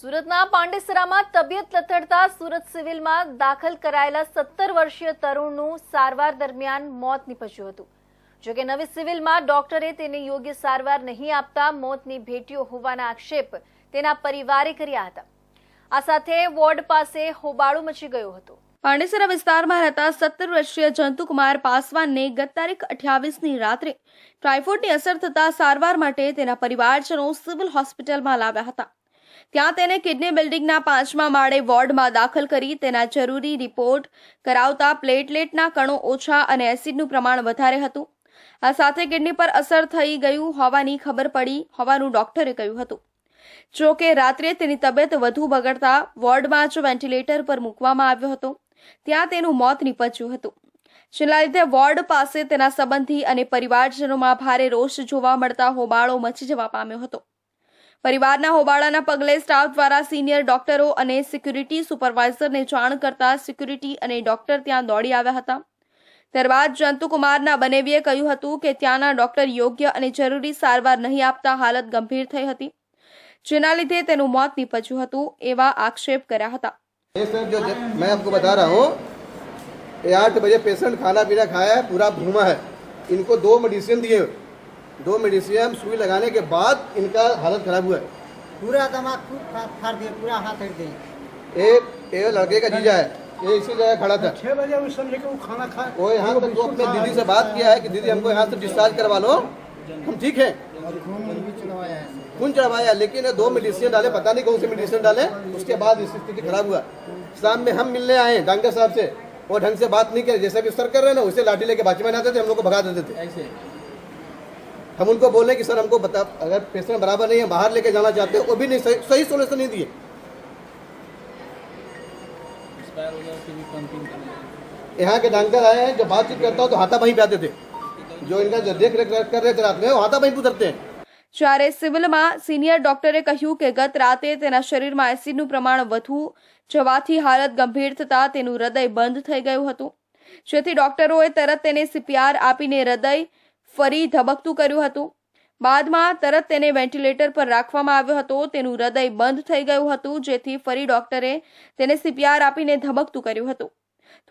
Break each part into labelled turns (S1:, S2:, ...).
S1: સુરતના પાંડેસરામાં તબિયત લથડતા સુરત સિવિલમાં દાખલ કરાયેલા 17 વર્ષીય તરુણનું સારવાર દરમિયાન મોત નીપજ્યું હતું। જો કે નવી સિવિલમાં ડોક્ટરે તેને યોગ્ય સારવાર નહીં આપતા મોતની ભેટ્યો હોવાના આક્ષેપ તેના પરિવારે કર્યા હતા। આ સાથે વોર્ડ પાસે હોબાળો મચી ગયો હતો। પાંડેસરા વિસ્તારમાં રહેતા 17 વર્ષીય જંતુકુમાર પાસવાનને ગત તારીખ 28ની રાત્રે ટાઇફોઇડની અસર થતા સારવાર માટે તેના પરિવારજનો સિવિલ હોસ્પિટલમાં લાવ્યા હતા। ત્યાં તેને કિડની બિલ્ડિંગના 5મા માળે વોર્ડમાં દાખલ કરી તેના જરૂરી રિપોર્ટ કરાવતા પ્લેટલેટના કણો ઓછા અને એસિડનું પ્રમાણ વધારે હતું। આ સાથે કિડની પર અસર થઈ ગયું હોવાની ખબર પડી હોવાનું ડોક્ટરે કહ્યું હતું। જો કે રાત્રે તેની તબિયત વધુ બગડતા વોર્ડમાં જ વેન્ટિલેટર પર મૂકવામાં આવ્યો હતો। ત્યાં તેનું મોત નીપજ્યું હતું। જેના લીધે વોર્ડ પાસે તેના સંબંધી અને પરિવારજનોમાં ભારે રોષ જોવા મળતા હોબાળો મચી જવા પામ્યો હતો। પરિવારના હોબાળાના પગલે સ્ટાફ દ્વારા સિનિયર ડોક્ટરો અને સિક્યુરિટી સુપરવાઇઝરને જાણ કરતા સિક્યુરિટી અને ડોક્ટર ત્યાં દોડી આવ્યા હતા। ત્યારબાદ જંતુકુમારના બનેવીએ કહ્યું હતું કે ત્યાંના ડોક્ટર યોગ્ય અને જરૂરી સારવાર નહીં આપતા હાલત ગંભીર થઈ હતી, જેના લીધે તેનું મોત નીપજ્યું હતું એવા આક્ષેપ કર્યા હતા।
S2: जो मैं आपको बता रहा हूँ, 8 बजे पेशेंट खाना पीना खाया है, पूरा घूमा है। इनको 2 मेडिसिन दिए, 2 मेडिसिन सुई लगाने के बाद इनका हालत खराब हुआ है।
S3: पूरा दिमाग फाड़ दिए, पूरा हाथ हट दिए।
S2: एक लड़के का जीजा है, ये इसी जगह खड़ा था।
S3: 6 बजे वो समझे कि वो खाना खा
S2: वो यहाँ तक तो अपने दीदी से बात किया है कि दीदी हमको यहाँ से डिस्चार्ज करवा लो, हम ठीक है। खून चढ़वाया, लेकिन 2 मेडिसिन डाले, पता नहीं कौन से मेडिसिन डाले, उसके बाद इसकी स्थिति खराब हुआ। शाम में हम मिलने आए डॉक्टर साहब से, वो ढंग से बात नहीं करे, जैसे भी सर कर रहे हैं ना उसे लाठी लेके बाचमैन आते थे, हम लोग को भगा देते थे। ऐसे हम उनको बोले कि सर हमको बता, अगर पेशेंट बराबर नहीं है बाहर लेके जाना चाहते हो, वो भी नहीं सही सोल्यूशन नहीं दिए। यहाँ के डॉक्टर आए हैं, जब बातचीत करता हो तो हाथापाई पे आते थे, जो इनका जो देख रेख कर रहे थे रात में वो हाथापाई पे उतरते हैं।
S1: જ્યારે સિવિલમાં સિનિયર ડોક્ટરે કહ્યું કે ગત રાતે તેના શરીરમાં એસિડનું પ્રમાણ વધુ જવાથી હાલત ગંભીર થતા તેનું હૃદય બંધ થઈ ગયું હતું, જેથી ડોક્ટરોએ તરત તેને CPR આપીને હૃદય ફરી ધબકતું કર્યું હતું। બાદમાં તરત તેને વેન્ટિલેટર પર રાખવામાં આવ્યો હતો। તેનું હૃદય બંધ થઈ ગયું હતું, જેથી ફરી ડોક્ટરે તેને CPR આપીને ધબકતું કર્યું હતું।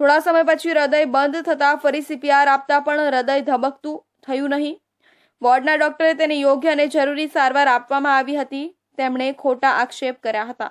S1: થોડા સમય પછી હૃદય બંધ થતા ફરી CPR આપતા પણ હૃદય ધબકતું થયું નહીં। વોર્ડના ડોક્ટરે તેને યોગ્ય અને જરૂરી સારવાર આપવામાં આવી હતી, તેમણે ખોટા આક્ષેપ કર્યા હતા।